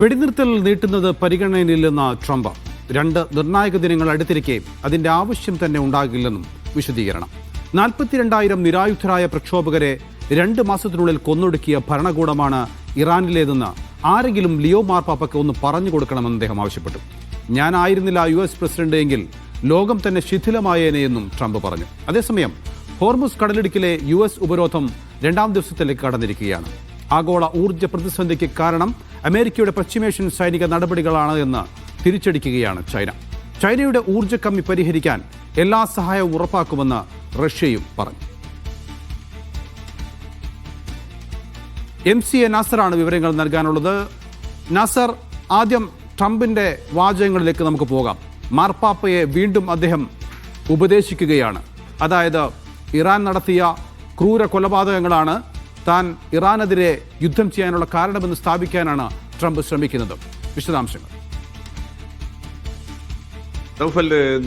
വെടിനിർത്തൽ നീട്ടുന്നത് പരിഗണനയില്ലെന്ന ട്രംപ്. 2 നിർണായക ദിനങ്ങൾ അടുത്തിരിക്കെ അതിന്റെ ആവശ്യം തന്നെ ഉണ്ടാകില്ലെന്നും വിശദീകരണം. 42,000 നിരായുധരായ പ്രക്ഷോഭകരെ 2 മാസത്തിനുള്ളിൽ കൊന്നൊടുക്കിയ ഭരണകൂടമാണ് ഇറാനിലേതെന്ന് ആരെങ്കിലും ലിയോ മാർപ്പാപ്പയ്ക്ക് ഒന്ന് പറഞ്ഞു കൊടുക്കണമെന്ന് അദ്ദേഹം ആവശ്യപ്പെട്ടു. ഞാനായിരുന്നില്ല US പ്രസിഡന്റ് എങ്കിൽ ലോകം തന്നെ ശിഥിലമായേനെയെന്നും ട്രംപ് പറഞ്ഞു. അതേസമയം ഹോർമുസ് കടലിടുക്കിലെ US ഉപരോധം 2ാം ദിവസത്തിലേക്ക് കടന്നിരിക്കുകയാണ്. ആഗോള ഊർജ്ജ പ്രതിസന്ധിക്ക് കാരണം അമേരിക്കയുടെ പശ്ചിമേഷ്യൻ സൈനിക നടപടികളാണ് എന്ന് തിരിച്ചടിക്കുകയാണ് ചൈന. ചൈനയുടെ ഊർജ്ജ കമ്മി പരിഹരിക്കാൻ എല്ലാ സഹായവും ഉറപ്പാക്കുമെന്ന് റഷ്യയും പറഞ്ഞു. MCA നാസറാണ് വിവരങ്ങൾ നൽകാനുള്ളത്. നാസർ, ആദ്യം ട്രംപിന്റെ വാചകങ്ങളിലേക്ക് നമുക്ക് പോകാം. മാർപ്പാപ്പയെ വീണ്ടും അദ്ദേഹം ഉപദേശിക്കുകയാണ്. അതായത് ഇറാൻ നടത്തിയ ക്രൂര കൊലപാതകങ്ങളാണ് താൻ ഇറാനെതിരെ യുദ്ധം ചെയ്യാനുള്ള കാരണമെന്ന് സ്ഥാപിക്കാനാണ് ട്രംപ് ശ്രമിക്കുന്നത്. വിശദാംശങ്ങൾ.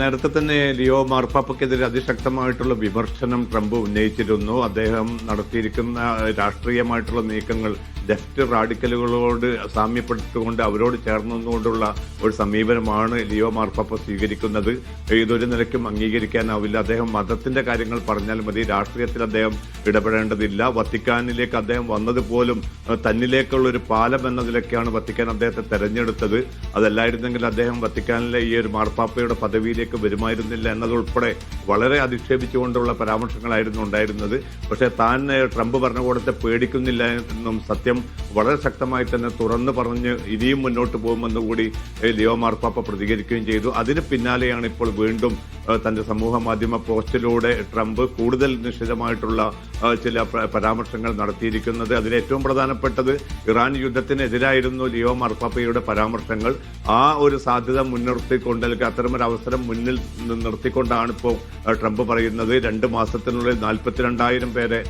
നേരത്തെ തന്നെ ലിയോ മാർപ്പാപ്പയ്ക്കെതിരെ അതിശക്തമായിട്ടുള്ള വിമർശനം ട്രംപ് ഉന്നയിച്ചിരുന്നു. അദ്ദേഹം നടത്തിയിരിക്കുന്ന രാഷ്ട്രീയമായിട്ടുള്ള നീക്കങ്ങൾ ലെഫ്റ്റ് റാഡിക്കലുകളോട് സാമ്യപ്പെട്ടുകൊണ്ട് അവരോട് ചേർന്നുകൊണ്ടുള്ള ഒരു സമീപനമാണ് ലിയോ മാർപ്പാപ്പ സ്വീകരിക്കുന്നത്. ഇതൊരു നിലയ്ക്കും അംഗീകരിക്കാനാവില്ല. അദ്ദേഹം മതത്തിന്റെ കാര്യങ്ങൾ പറഞ്ഞാൽ മതി, രാഷ്ട്രീയത്തിൽ അദ്ദേഹം ഇടപെടേണ്ടതില്ല. വത്തിക്കാനിലേക്ക് അദ്ദേഹം വന്നതുപോലും തന്നിലേക്കുള്ള ഒരു പാലം എന്ന നിലയ്ക്കാണ് വത്തിക്കാൻ അദ്ദേഹത്തെ തെരഞ്ഞെടുത്തത്. അതല്ലായിരുന്നെങ്കിൽ അദ്ദേഹം വത്തിക്കാനിലെ ഈ ഒരു മാർപ്പാപ്പയുടെ പദവിയിലേക്ക് വരുമായിരുന്നില്ല എന്നതുൾപ്പെടെ വളരെ അധിക്ഷേപിച്ചുകൊണ്ടുള്ള പരാമർശങ്ങളായിരുന്നു ഉണ്ടായിരുന്നത്. പക്ഷേ താൻ ട്രംപ് ഭരണകൂടത്തെ പേടിക്കുന്നില്ല എന്നും സത്യം വളരെ ശക്തമായി തന്നെ തുറന്നു പറഞ്ഞ് ഇനിയും മുന്നോട്ട് പോകുമെന്ന് കൂടി ലിയോ മാർപ്പാപ്പ പ്രതികരിക്കുകയും ചെയ്തു. അതിന് പിന്നാലെയാണ് ഇപ്പോൾ വീണ്ടും തന്റെ സമൂഹ മാധ്യമ പോസ്റ്റിലൂടെ ട്രംപ് കൂടുതൽ നിശ്ചിതമായിട്ടുള്ള ചില പരാമർശങ്ങൾ നടത്തിയിരിക്കുന്നത്. അതിൽ ഏറ്റവും പ്രധാനപ്പെട്ടത് ഇറാൻ യുദ്ധത്തിനെതിരായിരുന്നു ലിയോ മാർപ്പാപ്പയുടെ പരാമർശങ്ങൾ. ആ ഒരു സാധ്യത മുൻനിർത്തിക്കൊണ്ട്, അല്ലെങ്കിൽ അത്തരമൊരു അവസരം മുന്നിൽ നിർത്തിക്കൊണ്ടാണ് ഇപ്പോൾ ട്രംപ് പറയുന്നത് 2 മാസത്തിനുള്ളിൽ 42,000 പേരെ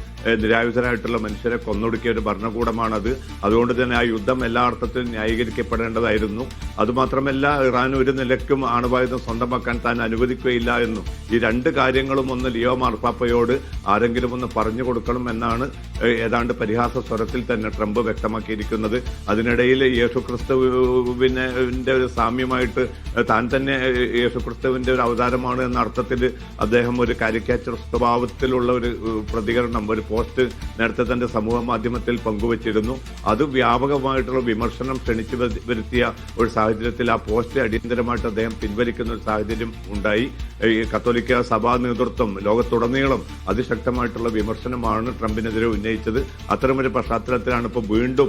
നിരായുധരായിട്ടുള്ള മനുഷ്യരെ കൊന്നൊടുക്കിയ ഒരു ഭരണകൂടമാണത്. അതുകൊണ്ട് തന്നെ ആ യുദ്ധം എല്ലാ അർത്ഥത്തിലും ന്യായീകരിക്കപ്പെടേണ്ടതായിരുന്നു. അതുമാത്രമല്ല, ഇറാൻ ഒരു നിലയ്ക്കും ആണവായുധം സ്വന്തമാക്കാൻ താൻ അനുവദിക്കുകയില്ല എന്നും ഈ 2 കാര്യങ്ങളും ഒന്ന് ലിയോ മാർപ്പാപ്പയോട് ആരെങ്കിലും ഒന്ന് പറഞ്ഞു കൊടുക്കണം എന്നാണ് ഏതാണ്ട് പരിഹാസ സ്വരത്തിൽ തന്നെ ട്രംപ് വ്യക്തമാക്കിയിരിക്കുന്നത്. അതിനിടയിൽ യേശുക്രിസ്തുവിന്റെ ഒരു സാമ്യമായിട്ട് താൻ തന്നെ യേശുക്രിസ്തുവിന്റെ ഒരു അവതാരമാണ് എന്ന അർത്ഥത്തിൽ അദ്ദേഹം ഒരു കാരിക്കേച്ചർ സ്വഭാവത്തിലുള്ള ഒരു പ്രതികരണം, ഒരു പോസ്റ്റ് നേരത്തെ തന്റെ സമൂഹ മാധ്യമത്തിൽ പങ്കുവച്ചിരുന്നു. അത് വ്യാപകമായിട്ടുള്ള വിമർശനം ക്ഷണിച്ചു വരുത്തിയ ഒരു സാഹചര്യത്തിൽ ആ പോസ്റ്റ് അടിയന്തരമായിട്ട് അദ്ദേഹം പിൻവലിക്കുന്ന ഒരു സാഹചര്യം ഉണ്ടായി. ഈ കത്തോലിക്ക സഭാ നേതൃത്വം ലോകത്തുടനീളം അതിശക്തമായിട്ടുള്ള വിമർശനമാണ് ട്രംപിനെതിരെ ഉന്നയിച്ചത്. അത്തരമൊരു പശ്ചാത്തലത്തിലാണ് ഇപ്പോൾ വീണ്ടും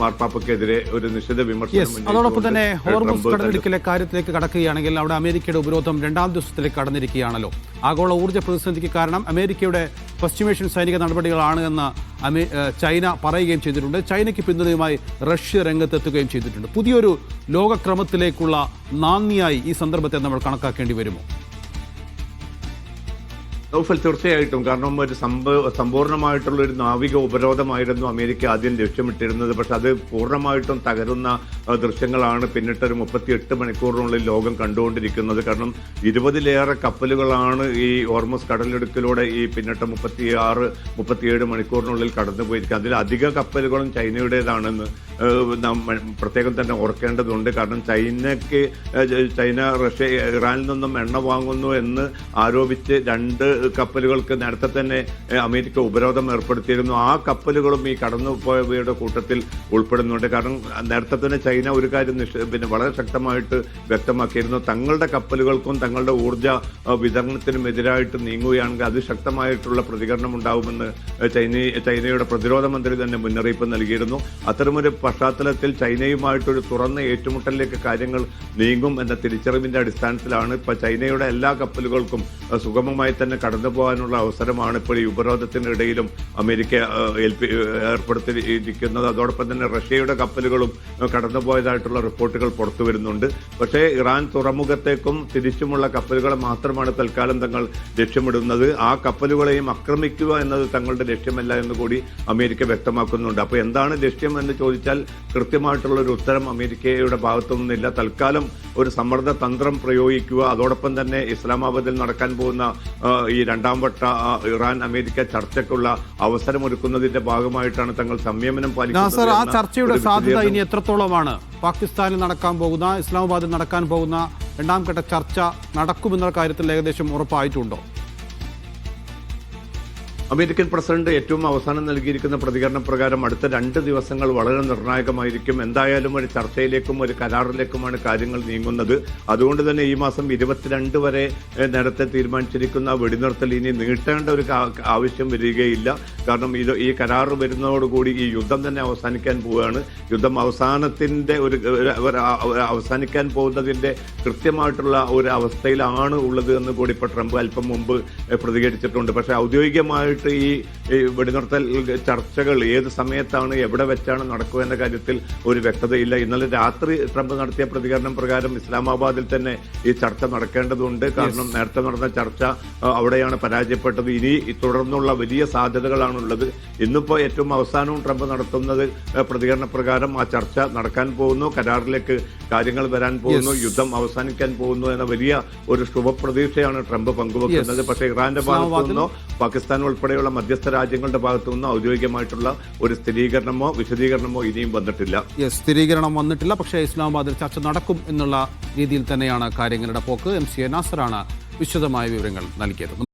മാർപ്പാപ്പയ്ക്കെതിരെ ഒരു നിശ്ചിത വിമർശനം. അതോടൊപ്പം തന്നെ ഹോർമുസ് കടലിടുക്കിലെ കാര്യത്തിലേക്ക് കടക്കുകയാണെങ്കിൽ അവിടെ അമേരിക്കയുടെ ഉപരോധം 2ാം ദിവസത്തിലേക്ക് കടന്നിരിക്കുകയാണല്ലോ. ആഗോള ഊർജ്ജ പ്രതിസന്ധിക്ക് കാരണം അമേരിക്കയുടെ പശ്ചിമേഷ്യൻ സൈനിക നടപടികളാണ് എന്ന് ചൈന പറയുകയും ചെയ്തിട്ടുണ്ട്. ചൈനയ്ക്ക് പിന്തുണയുമായി റഷ്യ രംഗത്തെത്തുകയും ചെയ്തിട്ടുണ്ട്. പുതിയൊരു ലോകക്രമത്തിലേക്കുള്ള നാന്ദിയായി ഈ സന്ദർഭത്തെ നമ്മൾ കണക്കാക്കേണ്ടി വരുമോ? തീർച്ചയായിട്ടും. കാരണം ഒരു സമ്പൂർണ്ണമായിട്ടുള്ള ഒരു നാവിക ഉപരോധമായിരുന്നു അമേരിക്ക ആദ്യം ലക്ഷ്യമിട്ടിരുന്നത്. പക്ഷെ അത് പൂർണ്ണമായിട്ടും തകരുന്ന ദൃശ്യങ്ങളാണ് പിന്നിട്ടൊരു 38 മണിക്കൂറിനുള്ളിൽ ലോകം കണ്ടുകൊണ്ടിരിക്കുന്നത്. കാരണം 20-ലേറെ കപ്പലുകളാണ് ഈ ഹോർമുസ് കടലിടുക്കിലൂടെ ഈ പിന്നിട്ട 36-37 മണിക്കൂറിനുള്ളിൽ കടന്നുപോയിരിക്കുന്നത്. അതിൽ അധിക കപ്പലുകളും ചൈനയുടേതാണെന്ന് പ്രത്യേകം തന്നെ ഓർക്കേണ്ടതുണ്ട്. കാരണം ചൈന റഷ്യ ഇറാനിൽ നിന്നും എണ്ണ വാങ്ങുന്നു എന്ന് ആരോപിച്ച് 2 കപ്പലുകൾക്ക് നേരത്തെ തന്നെ അമേരിക്ക ഉപരോധം ഏർപ്പെടുത്തിയിരുന്നു. ആ കപ്പലുകളും ഈ കടന്നുപോയവയുടെ കൂട്ടത്തിൽ ഉൾപ്പെടുന്നുണ്ട്. കാരണം നേരത്തെ തന്നെ ചൈന ഒരു കാര്യം വളരെ ശക്തമായിട്ട് വ്യക്തമാക്കിയിരുന്നു, തങ്ങളുടെ കപ്പലുകൾക്കും തങ്ങളുടെ ഊർജ്ജ വിതരണത്തിനും എതിരായിട്ട് നീങ്ങുകയാണെങ്കിൽ അതിശക്തമായിട്ടുള്ള പ്രതികരണം ഉണ്ടാവുമെന്ന് ചൈനയുടെ പ്രതിരോധ മന്ത്രി തന്നെ മുന്നറിയിപ്പ് നൽകിയിരുന്നു. അത്തരമൊരു പശ്ചാത്തലത്തിൽ ചൈനയുമായിട്ടൊരു തുറന്ന ഏറ്റുമുട്ടലിലേക്ക് കാര്യങ്ങൾ നീങ്ങും എന്ന തിരിച്ചറിവിന്റെ അടിസ്ഥാനത്തിലാണ് ഇപ്പോൾ ചൈനയുടെ എല്ലാ കപ്പലുകൾക്കും സുഗമമായി തന്നെ കടന്നു പോകാനുള്ള അവസരമാണ് ഇപ്പോൾ ഈ ഉപരോധത്തിനിടയിലും അമേരിക്ക ഏർപ്പെടുത്തിയിരിക്കുന്നത്. അതോടൊപ്പം തന്നെ റഷ്യയുടെ കപ്പലുകളും കടന്നുപോയതായിട്ടുള്ള റിപ്പോർട്ടുകൾ പുറത്തു വരുന്നുണ്ട്. പക്ഷേ ഇറാൻ തുറമുഖത്തേക്കും തിരിച്ചുമുള്ള കപ്പലുകളെ മാത്രമാണ് തൽക്കാലം തങ്ങൾ ലക്ഷ്യമിടുന്നത്. ആ കപ്പലുകളെയും ആക്രമിക്കുക എന്നത് തങ്ങളുടെ ലക്ഷ്യമല്ല എന്ന് കൂടി അമേരിക്ക വ്യക്തമാക്കുന്നുണ്ട്. അപ്പോൾ എന്താണ് ലക്ഷ്യം എന്ന് ചോദിച്ചാൽ ചോദിച്ചാൽ കൃത്യമായിട്ടുള്ള ഒരു ഉത്തരം അമേരിക്കയുടെ ഭാഗത്തുനിന്നില്ല. തൽക്കാലം ഒരു സമ്മർദ്ദ തന്ത്രം പ്രയോഗിക്കുക, അതോടൊപ്പം തന്നെ ഇസ്ലാമാബാദിൽ നടക്കാൻ പോകുന്ന ഈ രണ്ടാം വട്ട ഇറാൻ അമേരിക്ക ചർച്ചയ്ക്കുള്ള അവസരമൊരുക്കുന്നതിന്റെ ഭാഗമായിട്ടാണ് തങ്ങൾ സംയമനം നാസർ, ആ ചർച്ചയുടെ സാധ്യത പാലിക്കുന്നത്. ഇനി എത്രത്തോളമാണ്? പാകിസ്ഥാനിൽ നടക്കാൻ പോകുന്ന, ഇസ്ലാമാബാദിൽ നടക്കാൻ പോകുന്ന രണ്ടാം ഘട്ട ചർച്ച നടക്കുമെന്ന കാര്യത്തിൽ ഏകദേശം ഉറപ്പായിട്ടുണ്ടോ? അമേരിക്കൻ പ്രസിഡന്റ് ഏറ്റവും അവസാനം നൽകിയിരിക്കുന്ന പ്രതികരണ പ്രകാരം അടുത്ത 2 ദിവസങ്ങൾ വളരെ നിർണായകമായിരിക്കും. എന്തായാലും ഒരു ചർച്ചയിലേക്കും ഒരു കരാറിലേക്കുമാണ് കാര്യങ്ങൾ നീങ്ങുന്നത്. അതുകൊണ്ട് തന്നെ ഈ മാസം 22 വരെ നേരത്തെ തീരുമാനിച്ചിരിക്കുന്ന വെടിനിർത്തൽ ഇനി നീട്ടേണ്ട ഒരു ആവശ്യം വരികയില്ല. കാരണം ഈ കരാർ വരുന്നതോടുകൂടി ഈ യുദ്ധം തന്നെ അവസാനിക്കാൻ പോവുകയാണ്. യുദ്ധം അവസാനിക്കാൻ പോകുന്നതിന്റെ കൃത്യമായിട്ടുള്ള ഒരു അവസ്ഥയിലാണ് ഉള്ളത് എന്ന് കൂടി ഇപ്പോൾ ട്രംപ് അല്പം മുമ്പ് പ്രതികരിച്ചിട്ടുണ്ട്. പക്ഷേ ഔദ്യോഗികമായി ഈ വെടിനിർത്തൽ ചർച്ചകൾ ഏത് സമയത്താണ് എവിടെ വെച്ചാണ് നടക്കുക എന്ന കാര്യത്തിൽ ഒരു വ്യക്തതയില്ല. ഇന്നലെ രാത്രി ട്രംപ് നടത്തിയ പ്രതികരണം പ്രകാരം ഇസ്ലാമാബാദിൽ തന്നെ ഈ ചർച്ച നടക്കേണ്ടതുണ്ട്. കാരണം നേരത്തെ നടന്ന ചർച്ച അവിടെയാണ് പരാജയപ്പെട്ടത്. ഇനി തുടർന്നുള്ള വലിയ സാധ്യതകളാണുള്ളത്. ഇന്നിപ്പോൾ ഏറ്റവും അവസാനവും ട്രംപ് നടത്തുന്നത് പ്രതികരണ പ്രകാരം ആ ചർച്ച നടക്കാൻ പോകുന്നു, കരാറിലേക്ക് കാര്യങ്ങൾ വരാൻ പോകുന്നു, യുദ്ധം അവസാനിക്കാൻ പോകുന്നു എന്ന വലിയ ഒരു ശുഭപ്രതീക്ഷയാണ് ട്രംപ് പങ്കുവെക്കുന്നത്. പക്ഷേ ഇറാന്റെ ഭാഗത്തു നിന്നോ പാകിസ്ഥാൻ ഉൾപ്പെടെയുള്ള മധ്യസ്ഥ രാജ്യങ്ങളുടെ ഭാഗത്തു നിന്നോ ഔദ്യോഗികമായിട്ടുള്ള ഒരു സ്ഥിരീകരണമോ വിശദീകരണമോ ഇനിയും വന്നിട്ടില്ല. സ്ഥിരീകരണം വന്നിട്ടില്ല. പക്ഷേ ഇസ്ലാമാബാദിൽ ചർച്ച നടക്കും എന്നുള്ള രീതിയിൽ തന്നെയാണ് കാര്യങ്ങളുടെ പോക്ക്. MC നാസറാണ് വിശദമായ വിവരങ്ങൾ നൽകിയത്.